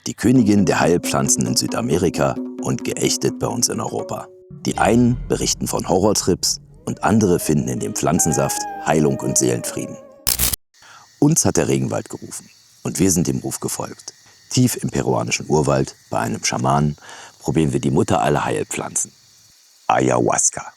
Die Königin der Heilpflanzen in Südamerika und geächtet bei uns in Europa. Die einen berichten von Horrortrips und andere finden in dem Pflanzensaft Heilung und Seelenfrieden. Uns hat der Regenwald gerufen und wir sind dem Ruf gefolgt. Tief im peruanischen Urwald, bei einem Schamanen, probieren wir die Mutter aller Heilpflanzen, Ayahuasca.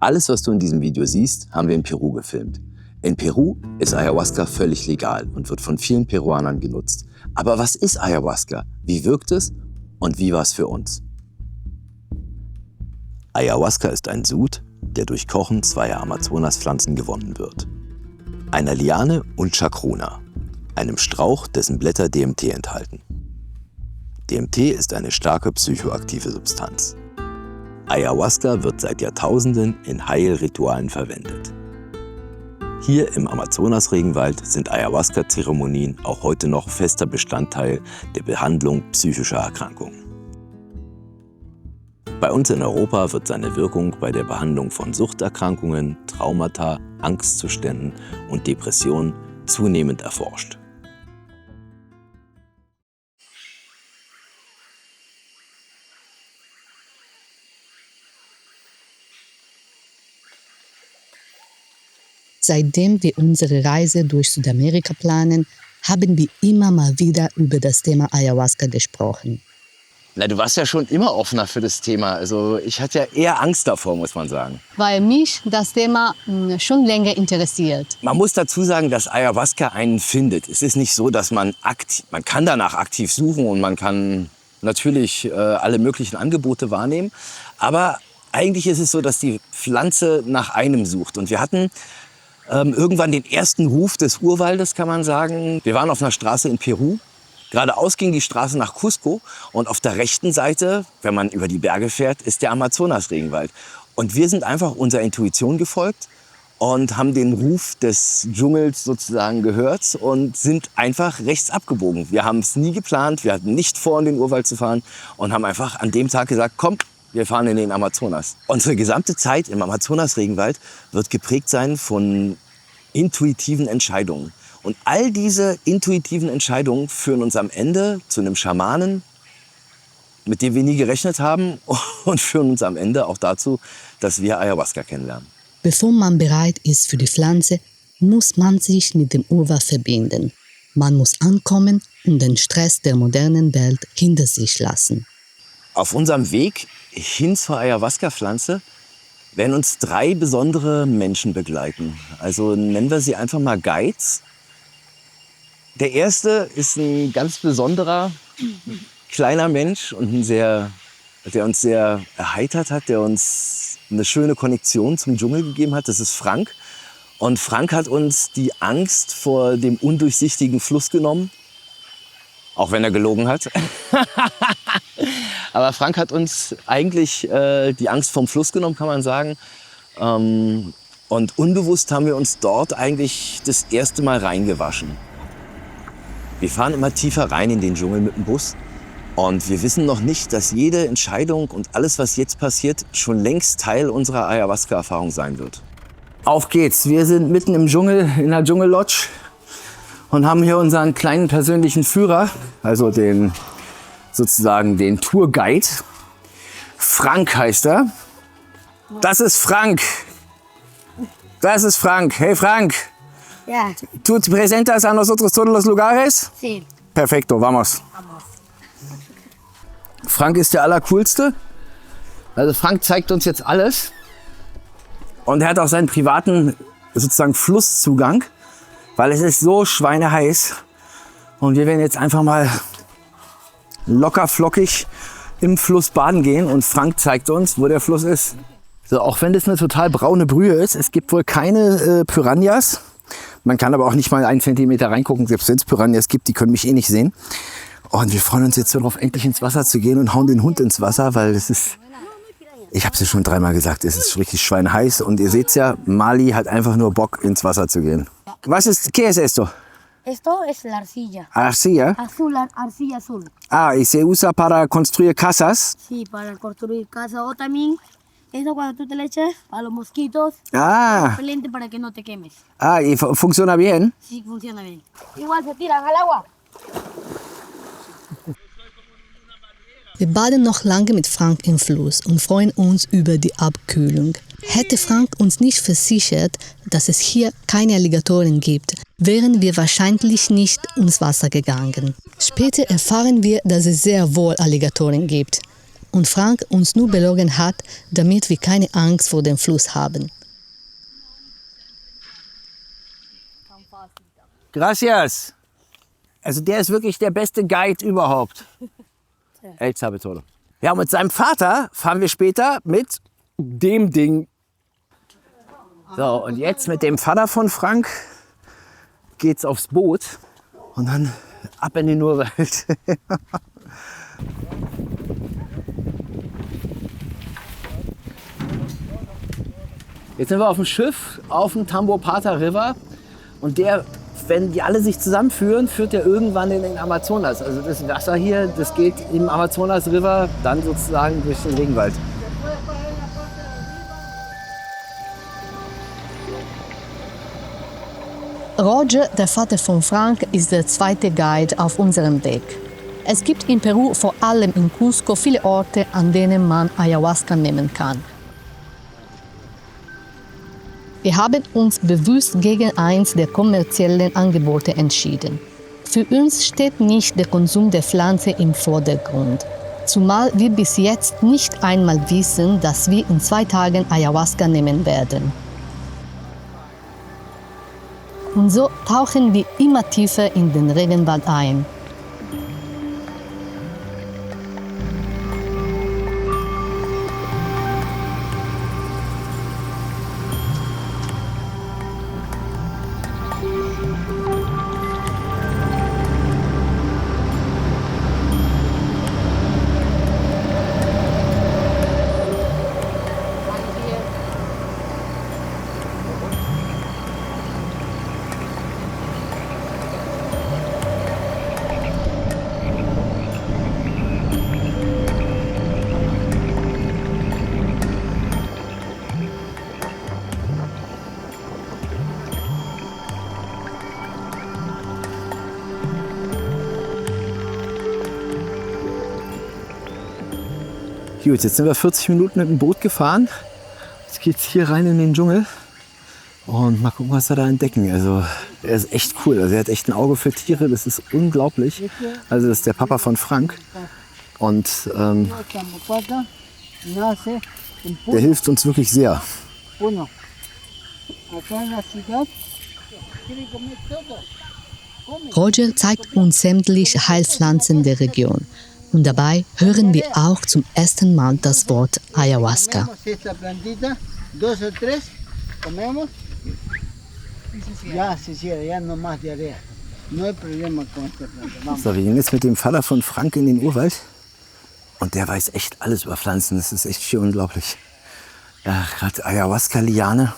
Alles, was du in diesem Video siehst, haben wir in Peru gefilmt. In Peru ist Ayahuasca völlig legal und wird von vielen Peruanern genutzt. Aber was ist Ayahuasca? Wie wirkt es? Und wie war es für uns? Ayahuasca ist ein Sud, der durch Kochen zweier Amazonaspflanzen gewonnen wird. Einer Liane und Chacruna, einem Strauch, dessen Blätter DMT enthalten. DMT ist eine starke psychoaktive Substanz. Ayahuasca wird seit Jahrtausenden in Heilritualen verwendet. Hier im Amazonas-Regenwald sind Ayahuasca-Zeremonien auch heute noch fester Bestandteil der Behandlung psychischer Erkrankungen. Bei uns in Europa wird seine Wirkung bei der Behandlung von Suchterkrankungen, Traumata, Angstzuständen und Depressionen zunehmend erforscht. Seitdem wir unsere Reise durch Südamerika planen, haben wir immer mal wieder über das Thema Ayahuasca gesprochen. Na, du warst ja schon immer offener für das Thema. Also ich hatte ja eher Angst davor, muss man sagen. Weil mich das Thema schon länger interessiert. Man muss dazu sagen, dass Ayahuasca einen findet. Es ist nicht so, dass man kann danach aktiv suchen und man kann natürlich alle möglichen Angebote wahrnehmen. Aber eigentlich ist es so, dass die Pflanze nach einem sucht. Und wir hatten irgendwann den ersten Ruf des Urwaldes, kann man sagen. Wir waren auf einer Straße in Peru. Geradeaus ging die Straße nach Cusco und auf der rechten Seite, wenn man über die Berge fährt, ist der Amazonas-Regenwald. Und wir sind einfach unserer Intuition gefolgt und haben den Ruf des Dschungels sozusagen gehört und sind einfach rechts abgebogen. Wir haben es nie geplant, wir hatten nicht vor, in den Urwald zu fahren und haben einfach an dem Tag gesagt, komm, wir fahren in den Amazonas. Unsere gesamte Zeit im Amazonas-Regenwald wird geprägt sein von intuitiven Entscheidungen. Und all diese intuitiven Entscheidungen führen uns am Ende zu einem Schamanen, mit dem wir nie gerechnet haben, und führen uns am Ende auch dazu, dass wir Ayahuasca kennenlernen. Bevor man bereit ist für die Pflanze, muss man sich mit dem Urwald verbinden. Man muss ankommen und den Stress der modernen Welt hinter sich lassen. Auf unserem Weg hin zur Ayahuasca-Pflanze werden uns 3 besondere Menschen begleiten. Also nennen wir sie einfach mal Guides. Der erste ist ein ganz besonderer kleiner Mensch und der uns sehr erheitert hat, der uns eine schöne Konnektion zum Dschungel gegeben hat. Das ist Frank. Und Frank hat uns die Angst vor dem undurchsichtigen Fluss genommen. Auch wenn er gelogen hat. Aber Frank hat uns eigentlich die Angst vom Fluss genommen, kann man sagen. Und unbewusst haben wir uns dort eigentlich das erste Mal reingewaschen. Wir fahren immer tiefer rein in den Dschungel mit dem Bus. Und wir wissen noch nicht, dass jede Entscheidung und alles, was jetzt passiert, schon längst Teil unserer Ayahuasca-Erfahrung sein wird. Auf geht's. Wir sind mitten im Dschungel, in der Dschungellodge. Und haben hier unseren kleinen persönlichen Führer, also den Tourguide. Frank heißt er. Das ist Frank. Das ist Frank. Hey Frank. Ja. ¿Tú te presentas a nosotros todos los lugares? Sí. Perfecto, vamos. Vamos. Frank ist der Allercoolste. Also Frank zeigt uns jetzt alles. Und er hat auch seinen privaten sozusagen Flusszugang. Weil es ist so schweineheiß. Und wir werden jetzt einfach mal locker flockig im Fluss baden gehen. Und Frank zeigt uns, wo der Fluss ist. So, auch wenn das eine total braune Brühe ist, es gibt wohl keine Piranhas. Man kann aber auch nicht mal 1 Zentimeter reingucken, selbst wenn es Piranhas gibt, die können mich eh nicht sehen. Und wir freuen uns jetzt darauf, endlich ins Wasser zu gehen und hauen den Hund ins Wasser, weil es ist Ich habe es ja schon 3-mal gesagt, es ist richtig schweineheiß. Und ihr seht ja, Mali hat einfach nur Bock, ins Wasser zu gehen. ¿Qué es esto? Esto es la arcilla. Arcilla. Azul, arcilla azul. Ah, y se usa para construir casas. Sí, para construir casa. O también, esto cuando tú te le echas a los mosquitos, Ah, repelente para que no te quemes. y funciona bien. Sí, funciona bien. Igual se tiran al agua. Wir baden noch lange mit Frank im Fluss und freuen uns über die Abkühlung. Hätte Frank uns nicht versichert, dass es hier keine Alligatoren gibt, wären wir wahrscheinlich nicht ins Wasser gegangen. Später erfahren wir, dass es sehr wohl Alligatoren gibt und Frank uns nur belogen hat, damit wir keine Angst vor dem Fluss haben. Gracias. Also der ist wirklich der beste Guide überhaupt. El Sabetolo. Ja, und mit seinem Vater fahren wir später mit dem Ding. So, und jetzt mit dem Vater von Frank geht's aufs Boot und dann ab in den Urwald. Jetzt sind wir auf dem Schiff, auf dem Tambopata River und der, wenn die alle sich zusammenführen, führt der irgendwann in den Amazonas. Also das Wasser hier, das geht im Amazonas River dann sozusagen durch den Regenwald. Roger, der Vater von Frank, ist der zweite Guide auf unserem Weg. Es gibt in Peru, vor allem in Cusco, viele Orte, an denen man Ayahuasca nehmen kann. Wir haben uns bewusst gegen eins der kommerziellen Angebote entschieden. Für uns steht nicht der Konsum der Pflanze im Vordergrund. Zumal wir bis jetzt nicht einmal wissen, dass wir in 2 Tagen Ayahuasca nehmen werden. Und so tauchen wir immer tiefer in den Regenwald ein. Gut, jetzt sind wir 40 Minuten mit dem Boot gefahren. Jetzt geht's hier rein in den Dschungel. Und mal gucken, was wir da entdecken. Also, er ist echt cool. Also, er hat echt ein Auge für Tiere. Das ist unglaublich. Also, das ist der Papa von Frank. Und der hilft uns wirklich sehr. Roger zeigt uns sämtliche Heilpflanzen der Region. Und dabei hören wir auch zum ersten Mal das Wort Ayahuasca. So, wir gehen jetzt mit dem Vater von Frank in den Urwald. Und der weiß echt alles über Pflanzen. Das ist echt schier unglaublich. Er hat gerade Ayahuasca-Liane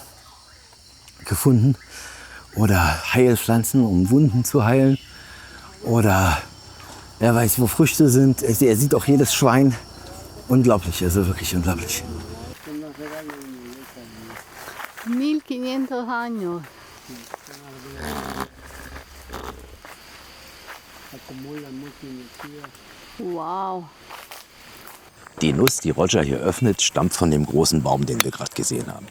gefunden. Oder Heilpflanzen, um Wunden zu heilen. Oder er weiß, wo Früchte sind. Er sieht auch jedes Schwein. Unglaublich, also wirklich unglaublich. 1500 años. Wow. Die Nuss, die Roger hier öffnet, stammt von dem großen Baum, den wir gerade gesehen haben.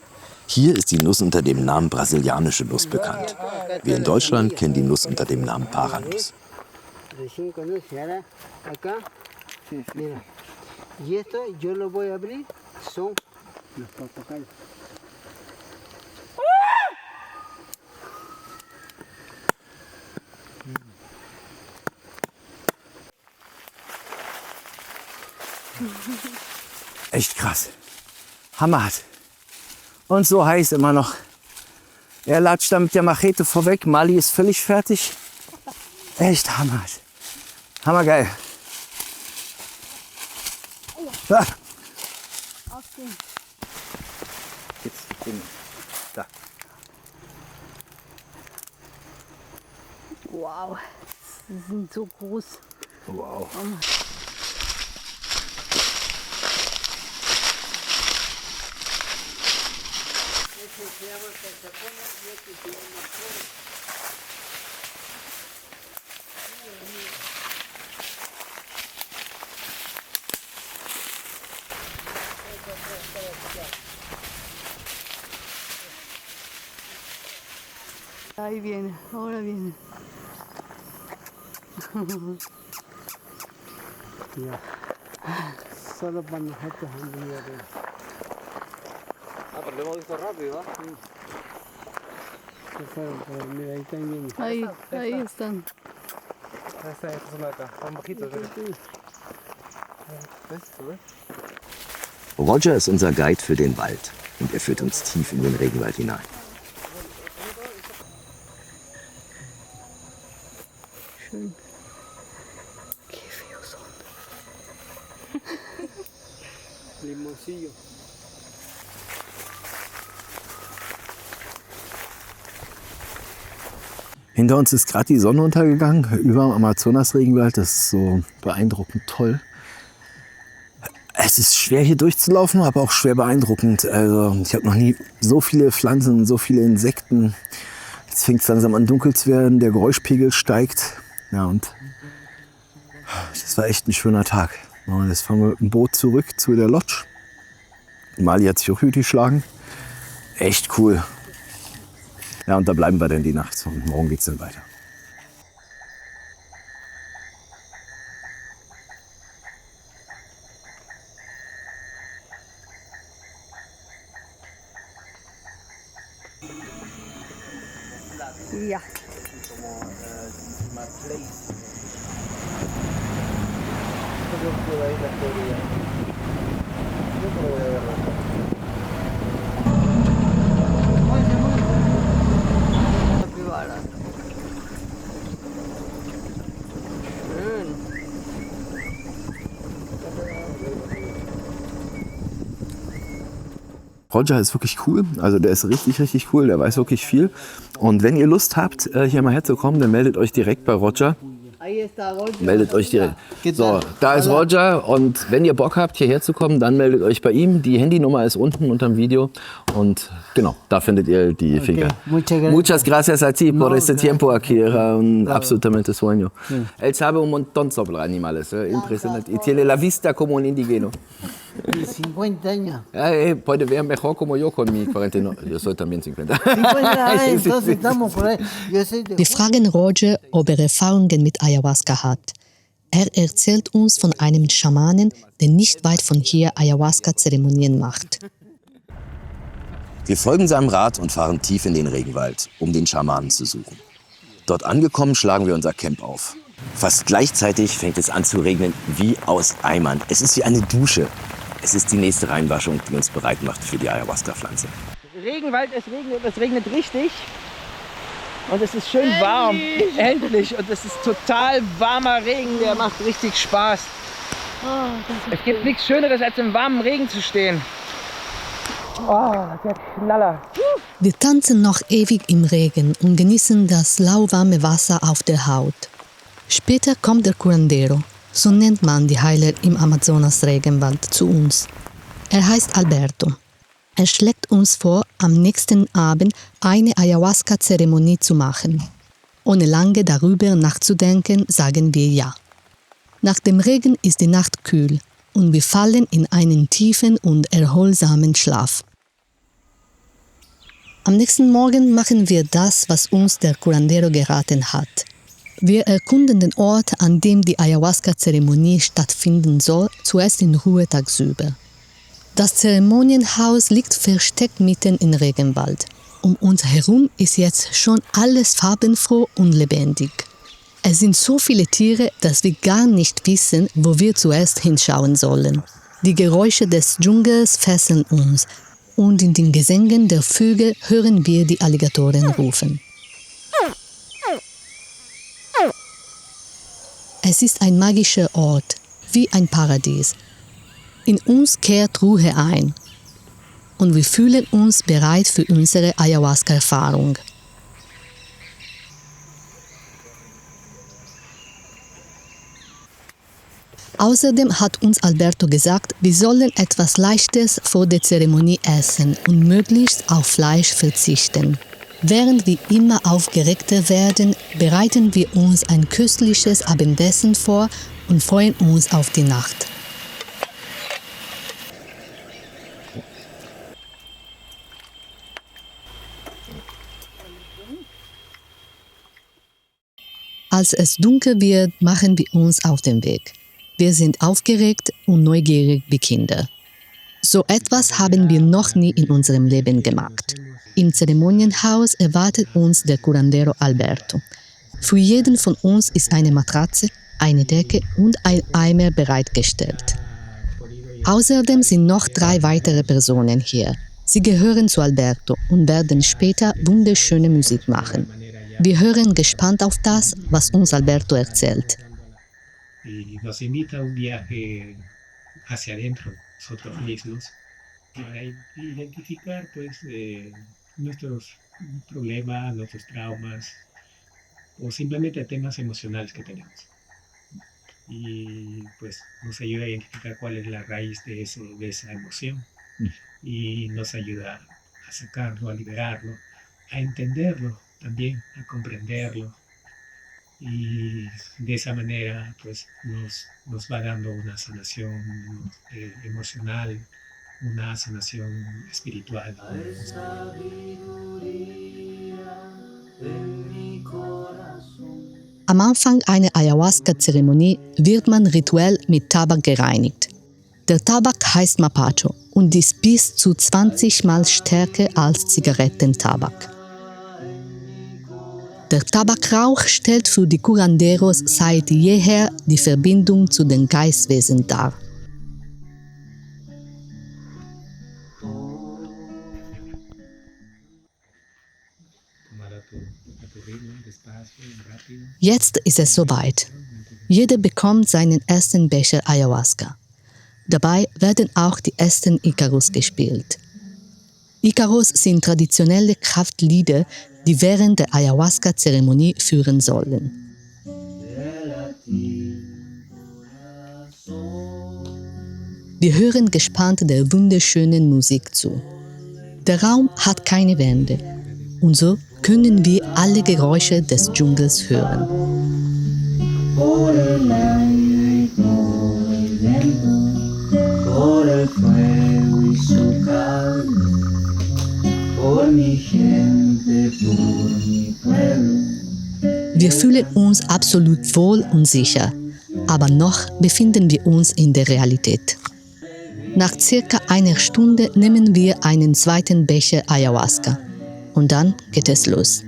Hier ist die Nuss unter dem Namen brasilianische Nuss bekannt. Wir in Deutschland kennen die Nuss unter dem Namen Paranuss. Echt krass. Hammerhart. Und so heiß immer noch. Er latscht da mit der Machete vorweg. Mali ist völlig fertig. Echt hammerhart. Hammergeil. Ah. Jetzt, da. Wow, sie sind so groß. Wow. Ahí viene, ahora viene. Ya. Solo para nosotros han venido de... Pero lo hemos visto rápido, ¿eh? Pero mira, ahí también. Ahí están. Estas son de acá, son bajitos. Roger ist unser Guide für den Wald und er führt uns tief in den Regenwald hinein. Schön. Qué feos son. Limoncillo. Hinter uns ist gerade die Sonne untergegangen, über dem Amazonas-Regenwald. Das ist so beeindruckend toll. Es ist schwer hier durchzulaufen, aber auch schwer beeindruckend. Also ich habe noch nie so viele Pflanzen, so viele Insekten. Jetzt fängt es langsam an dunkel zu werden, der Geräuschpegel steigt. Ja, und das war echt ein schöner Tag. Und jetzt fahren wir mit dem Boot zurück zu der Lodge. Mali hat sich auch gut geschlagen. Echt cool. Ja, und da bleiben wir dann die Nacht und morgen geht's dann weiter. Ja. Roger ist wirklich cool, also der ist richtig, richtig cool, der weiß wirklich viel. Und wenn ihr Lust habt, hier mal herzukommen, dann meldet euch direkt bei Roger. Meldet euch direkt. So, da ist Roger und wenn ihr Bock habt, hierher zu kommen, dann meldet euch bei ihm. Die Handynummer ist unten unter dem Video und genau, da findet ihr die Finca. Muchas gracias a ti por este tiempo aquí, era un absolutamente sueño. Él sabe un montón sobre animales, impresionante. Y tiene la vista como un indigeno. 50 años. Puede ver mejor como yo con mi 49. Yo soy también 50. 50 entonces estamos por ahí. Yo soy de... Wir fragen Roger, ob er Erfahrungen mit Ayahuasca hat. Er erzählt uns von einem Schamanen, der nicht weit von hier Ayahuasca-Zeremonien macht. Wir folgen seinem Rat und fahren tief in den Regenwald, um den Schamanen zu suchen. Dort angekommen, schlagen wir unser Camp auf. Fast gleichzeitig fängt es an zu regnen wie aus Eimern. Es ist wie eine Dusche. Es ist die nächste Reinwaschung, die uns bereit macht für die Ayahuasca-Pflanze. Regenwald, es regnet richtig. Und es ist schön warm. Endlich. Und es ist total warmer Regen, der macht richtig Spaß. Es gibt nichts Schöneres, als im warmen Regen zu stehen. Oh, der Knaller. Wir tanzen noch ewig im Regen und genießen das lauwarme Wasser auf der Haut. Später kommt der Curandero, so nennt man die Heiler im Amazonas-Regenwald, zu uns. Er heißt Alberto. Er schlägt uns vor, am nächsten Abend eine Ayahuasca-Zeremonie zu machen. Ohne lange darüber nachzudenken, sagen wir ja. Nach dem Regen ist die Nacht kühl und wir fallen in einen tiefen und erholsamen Schlaf. Am nächsten Morgen machen wir das, was uns der Curandero geraten hat. Wir erkunden den Ort, an dem die Ayahuasca-Zeremonie stattfinden soll, zuerst in Ruhe tagsüber. Das Zeremonienhaus liegt versteckt mitten im Regenwald. Um uns herum ist jetzt schon alles farbenfroh und lebendig. Es sind so viele Tiere, dass wir gar nicht wissen, wo wir zuerst hinschauen sollen. Die Geräusche des Dschungels fesseln uns und in den Gesängen der Vögel hören wir die Alligatoren rufen. Es ist ein magischer Ort, wie ein Paradies. In uns kehrt Ruhe ein und wir fühlen uns bereit für unsere Ayahuasca-Erfahrung. Außerdem hat uns Alberto gesagt, wir sollen etwas Leichtes vor der Zeremonie essen und möglichst auf Fleisch verzichten. Während wir immer aufgeregter werden, bereiten wir uns ein köstliches Abendessen vor und freuen uns auf die Nacht. Als es dunkel wird, machen wir uns auf den Weg. Wir sind aufgeregt und neugierig wie Kinder. So etwas haben wir noch nie in unserem Leben gemacht. Im Zeremonienhaus erwartet uns der Curandero Alberto. Für jeden von uns ist eine Matratze, eine Decke und ein Eimer bereitgestellt. Außerdem sind noch 3 weitere Personen hier. Sie gehören zu Alberto und werden später wunderschöne Musik machen. Wir hören gespannt auf das, was uns Alberto erzählt. Y nos invita a un viaje hacia adentro, nosotros mismos, para identificar pues nuestros problemas, nuestros traumas o simplemente temas emocionales que tenemos. Y pues nos ayuda a identificar cuál es la raíz de esa emoción y nos ayuda a sacarlo, a liberarlo, a entenderlo también, a comprenderlo. Y de esa manera pues nos va dando una sanación emocional, una sanación espiritual. Am Anfang einer Ayahuasca-Zeremonie wird man rituell mit Tabak gereinigt. Der Tabak heißt Mapacho und ist bis zu 20 Mal stärker als Zigarettentabak. Der Tabakrauch stellt für die Curanderos seit jeher die Verbindung zu den Geistwesen dar. Jetzt ist es soweit. Jeder bekommt seinen ersten Becher Ayahuasca. Dabei werden auch die ersten Icaros gespielt. Icaros sind traditionelle Kraftlieder, die während der Ayahuasca-Zeremonie führen sollen. Wir hören gespannt der wunderschönen Musik zu. Der Raum hat keine Wände und so können wir alle Geräusche des Dschungels hören. Wir fühlen uns absolut wohl und sicher, aber noch befinden wir uns in der Realität. Nach circa einer Stunde nehmen wir einen zweiten Becher Ayahuasca und dann geht es los.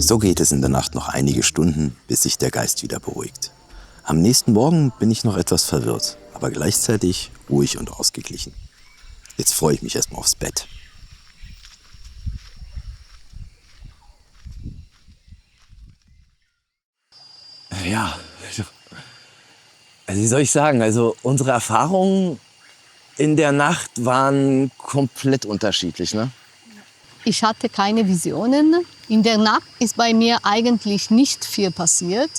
So geht es in der Nacht noch einige Stunden, bis sich der Geist wieder beruhigt. Am nächsten Morgen bin ich noch etwas verwirrt, aber gleichzeitig ruhig und ausgeglichen. Jetzt freue ich mich erstmal aufs Bett. Ja, also wie soll ich sagen, also unsere Erfahrungen in der Nacht waren komplett unterschiedlich, ne? Ich hatte keine Visionen. In der Nacht ist bei mir eigentlich nicht viel passiert.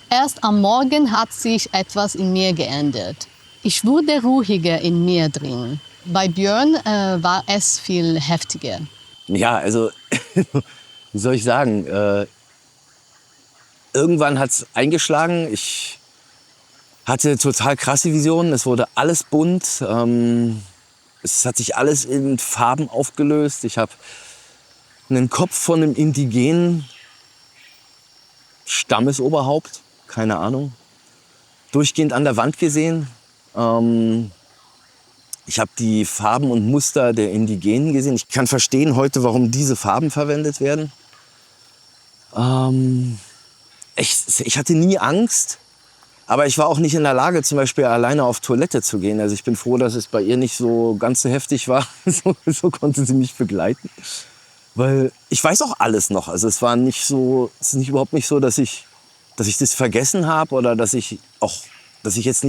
Erst am Morgen hat sich etwas in mir geändert. Ich wurde ruhiger in mir drin. Bei Björn war es viel heftiger. Ja, also, wie soll ich sagen, irgendwann hat es eingeschlagen. Ich hatte total krasse Visionen. Es wurde alles bunt. Es hat sich alles in Farben aufgelöst. Ich habe einen Kopf von einem indigenen Stammesoberhaupt, keine Ahnung, durchgehend an der Wand gesehen. Ich habe die Farben und Muster der Indigenen gesehen. Ich kann verstehen heute, warum diese Farben verwendet werden. Ich hatte nie Angst, aber ich war auch nicht in der Lage, zum Beispiel alleine auf Toilette zu gehen. Also ich bin froh, dass es bei ihr nicht so ganz so heftig war. So konnte sie mich begleiten. Weil ich weiß auch alles noch. Also es war nicht so, es ist überhaupt nicht so, dass ich das vergessen habe oder dass ich jetzt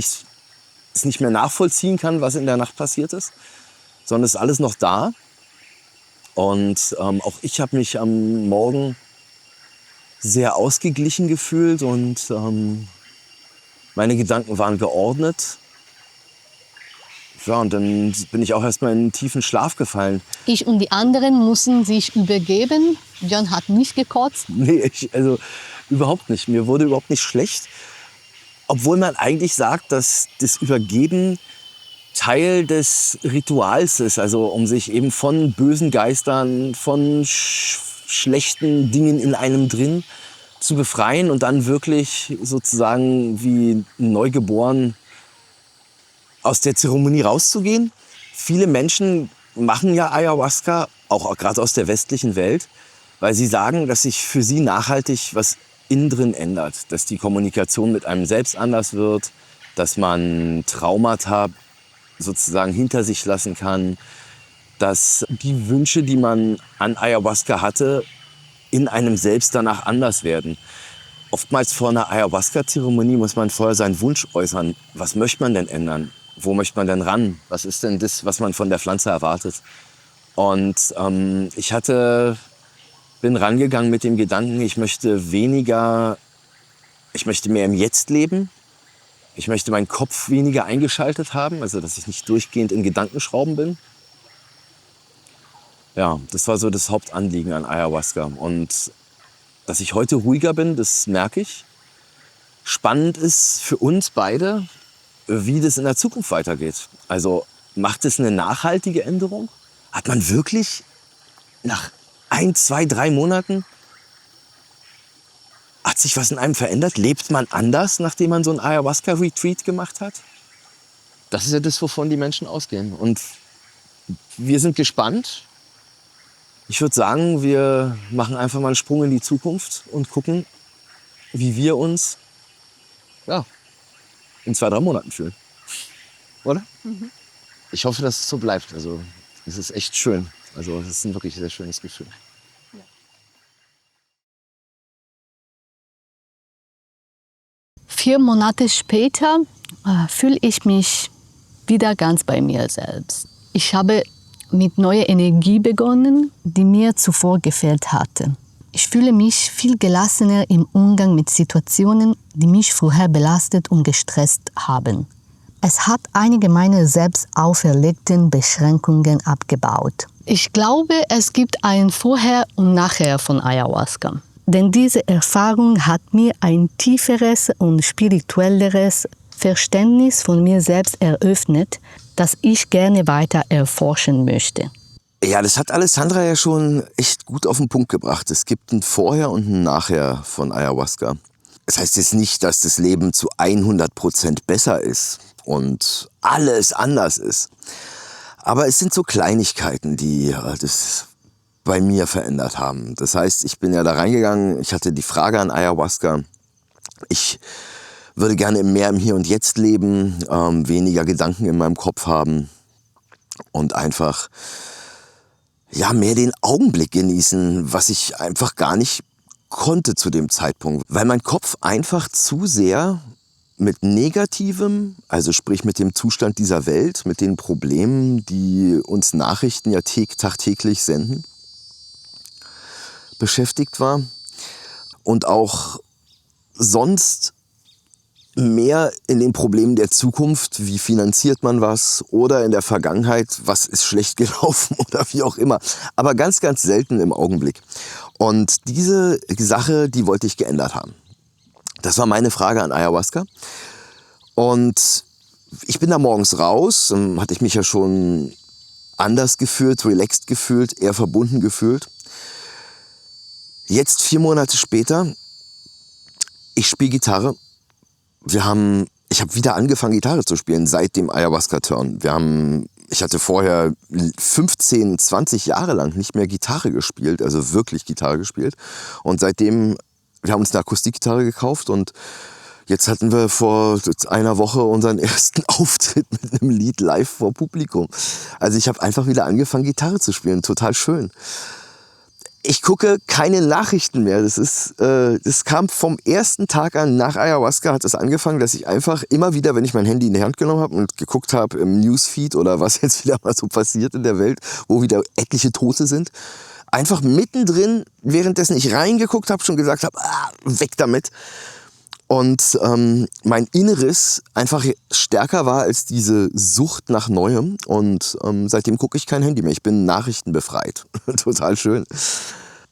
es nicht mehr nachvollziehen kann, was in der Nacht passiert ist, sondern es ist alles noch da. Und auch ich habe mich am Morgen sehr ausgeglichen gefühlt und meine Gedanken waren geordnet. Ja, und dann bin ich auch erstmal in einen tiefen Schlaf gefallen. Ich und die anderen mussten sich übergeben. Björn hat nicht gekotzt. Nee, also überhaupt nicht. Mir wurde überhaupt nicht schlecht. Obwohl man eigentlich sagt, dass das Übergeben Teil des Rituals ist. Also um sich eben von bösen Geistern, von schlechten Dingen in einem drin zu befreien und dann wirklich sozusagen wie neugeboren aus der Zeremonie rauszugehen. Viele Menschen machen ja Ayahuasca, auch gerade aus der westlichen Welt, weil sie sagen, dass sich für sie nachhaltig was innen drin ändert. Dass die Kommunikation mit einem selbst anders wird, dass man Traumata sozusagen hinter sich lassen kann, dass die Wünsche, die man an Ayahuasca hatte, in einem selbst danach anders werden. Oftmals vor einer Ayahuasca-Zeremonie muss man vorher seinen Wunsch äußern. Was möchte man denn ändern? Wo möchte man denn ran? Was ist denn das, was man von der Pflanze erwartet? Und ich bin rangegangen mit dem Gedanken, ich möchte mehr im Jetzt leben. Ich möchte meinen Kopf weniger eingeschaltet haben, also dass ich nicht durchgehend in Gedankenschrauben bin. Ja, das war so das Hauptanliegen an Ayahuasca. Und dass ich heute ruhiger bin, das merke ich. Spannend ist für uns beide, wie das in der Zukunft weitergeht. Also macht es eine nachhaltige Änderung? Hat man wirklich nach 1, 2, 3 Monaten, hat sich was in einem verändert? Lebt man anders, nachdem man so ein Ayahuasca-Retreat gemacht hat? Das ist ja das, wovon die Menschen ausgehen. Und wir sind gespannt. Ich würde sagen, wir machen einfach mal einen Sprung in die Zukunft und gucken, wie wir uns in 2, 3 Monaten fühlen. Oder? Mhm. Ich hoffe, dass es so bleibt. Also, es ist echt schön. Also, es ist ein wirklich sehr schönes Gefühl. Ja. 4 Monate später fühle ich mich wieder ganz bei mir selbst. Ich habe mit neuer Energie begonnen, die mir zuvor gefehlt hatte. Ich fühle mich viel gelassener im Umgang mit Situationen, die mich vorher belastet und gestresst haben. Es hat einige meiner selbst auferlegten Beschränkungen abgebaut. Ich glaube, es gibt ein Vorher und Nachher von Ayahuasca. Denn diese Erfahrung hat mir ein tieferes und spirituelleres Verständnis von mir selbst eröffnet, das ich gerne weiter erforschen möchte. Ja, das hat Alessandra ja schon echt gut auf den Punkt gebracht. Es gibt ein Vorher und ein Nachher von Ayahuasca. Das heißt jetzt nicht, dass das Leben zu 100% besser ist und alles anders ist. Aber es sind so Kleinigkeiten, die das bei mir verändert haben. Das heißt, ich bin ja da reingegangen, ich hatte die Frage an Ayahuasca. Ich würde gerne mehr im Hier und Jetzt leben, weniger Gedanken in meinem Kopf haben und einfach mehr den Augenblick genießen, was ich einfach gar nicht konnte zu dem Zeitpunkt. Weil mein Kopf einfach zu sehr mit Negativem, also sprich mit dem Zustand dieser Welt, mit den Problemen, die uns Nachrichten ja tagtäglich senden, beschäftigt war. Und auch sonst mehr in den Problemen der Zukunft, wie finanziert man was, oder in der Vergangenheit, was ist schlecht gelaufen oder wie auch immer. Aber ganz, ganz selten im Augenblick. Und diese Sache, die wollte ich geändert haben. Das war meine Frage an Ayahuasca. Und ich bin da morgens raus, hatte ich mich ja schon anders gefühlt, relaxed gefühlt, eher verbunden gefühlt. Jetzt 4 Monate später, ich spiele Gitarre. Ich habe wieder angefangen, Gitarre zu spielen seit dem Ayahuasca-Turn. Ich hatte vorher 15, 20 Jahre lang nicht mehr Gitarre gespielt, also wirklich Gitarre gespielt. Und seitdem, wir haben uns eine Akustikgitarre gekauft und jetzt hatten wir vor einer Woche unseren ersten Auftritt mit einem Lied live vor Publikum. Also ich habe einfach wieder angefangen, Gitarre zu spielen, total schön. Ich gucke keine Nachrichten mehr. Das kam vom ersten Tag an nach Ayahuasca hat es angefangen, dass ich einfach immer wieder, wenn ich mein Handy in die Hand genommen habe und geguckt habe im Newsfeed oder was jetzt wieder mal so passiert in der Welt, wo wieder etliche Tote sind, einfach mittendrin, währenddessen ich reingeguckt habe, schon gesagt habe, weg damit. Und mein Inneres einfach stärker war als diese Sucht nach Neuem. Und seitdem gucke ich kein Handy mehr. Ich bin nachrichtenbefreit. Total schön.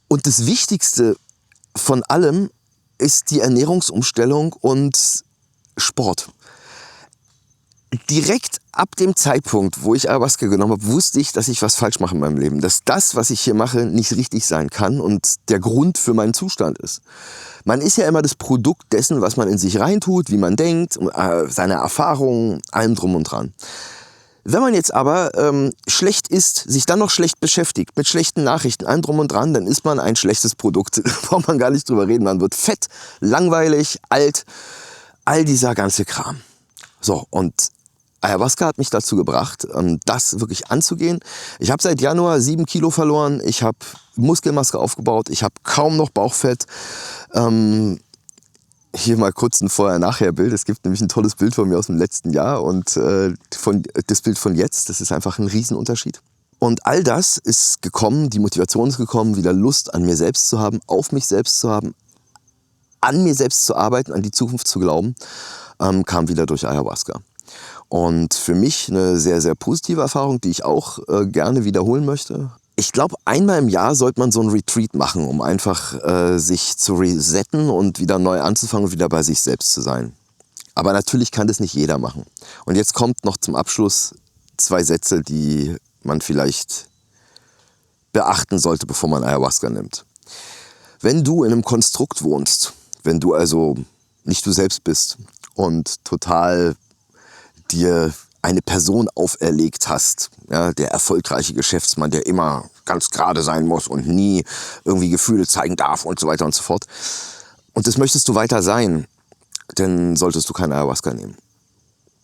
Und das Wichtigste von allem ist die Ernährungsumstellung und Sport. Direkt ab dem Zeitpunkt, wo ich Ayahuasca genommen habe, wusste ich, dass ich was falsch mache in meinem Leben. Dass das, was ich hier mache, nicht richtig sein kann und der Grund für meinen Zustand ist. Man ist ja immer das Produkt dessen, was man in sich reintut, wie man denkt, seine Erfahrungen, allem drum und dran. Wenn man jetzt aber schlecht isst, sich dann noch schlecht beschäftigt, mit schlechten Nachrichten, allem drum und dran, dann ist man ein schlechtes Produkt. Da braucht man gar nicht drüber reden. Man wird fett, langweilig, alt, all dieser ganze Kram. So, und Ayahuasca hat mich dazu gebracht, das wirklich anzugehen. Ich habe seit Januar 7 Kilo verloren, ich habe Muskelmasse aufgebaut, ich habe kaum noch Bauchfett. Hier mal kurz ein Vorher-Nachher-Bild. Es gibt nämlich ein tolles Bild von mir aus dem letzten Jahr und das Bild von jetzt, das ist einfach ein Riesenunterschied. Und all das ist gekommen, die Motivation ist gekommen, wieder Lust an mir selbst zu haben, auf mich selbst zu haben, an mir selbst zu arbeiten, an die Zukunft zu glauben, kam wieder durch Ayahuasca. Und für mich eine sehr, sehr positive Erfahrung, die ich auch gerne wiederholen möchte. Ich glaube, einmal im Jahr sollte man so einen Retreat machen, um einfach sich zu resetten und wieder neu anzufangen und wieder bei sich selbst zu sein. Aber natürlich kann das nicht jeder machen. Und jetzt kommt noch zum Abschluss 2 Sätze, die man vielleicht beachten sollte, bevor man Ayahuasca nimmt. Wenn du in einem Konstrukt wohnst, wenn du also nicht du selbst bist und total dir eine Person auferlegt hast, ja, der erfolgreiche Geschäftsmann, der immer ganz gerade sein muss und nie irgendwie Gefühle zeigen darf und so weiter und so fort. Und das möchtest du weiter sein, dann solltest du keine Ayahuasca nehmen.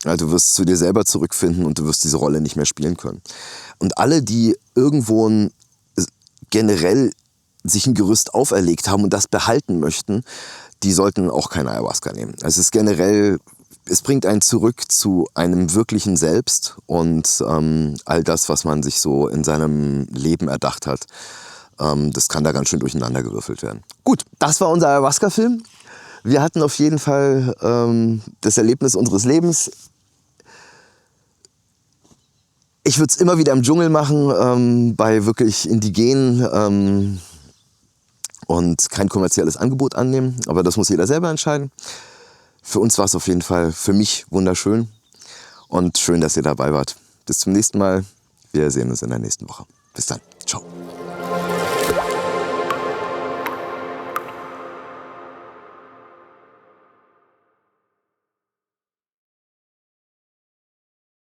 Ja, du wirst zu dir selber zurückfinden und du wirst diese Rolle nicht mehr spielen können. Und alle, die irgendwo generell sich ein Gerüst auferlegt haben und das behalten möchten, die sollten auch keine Ayahuasca nehmen. Also es ist generell, es bringt einen zurück zu einem wirklichen Selbst und all das, was man sich so in seinem Leben erdacht hat, das kann da ganz schön durcheinander gewürfelt werden. Gut, das war unser Ayahuasca-Film. Wir hatten auf jeden Fall das Erlebnis unseres Lebens. Ich würde es immer wieder im Dschungel machen, bei wirklich Indigenen und kein kommerzielles Angebot annehmen. Aber das muss jeder selber entscheiden. Für uns war es auf jeden Fall, für mich wunderschön und schön, dass ihr dabei wart. Bis zum nächsten Mal. Wir sehen uns in der nächsten Woche. Bis dann. Ciao.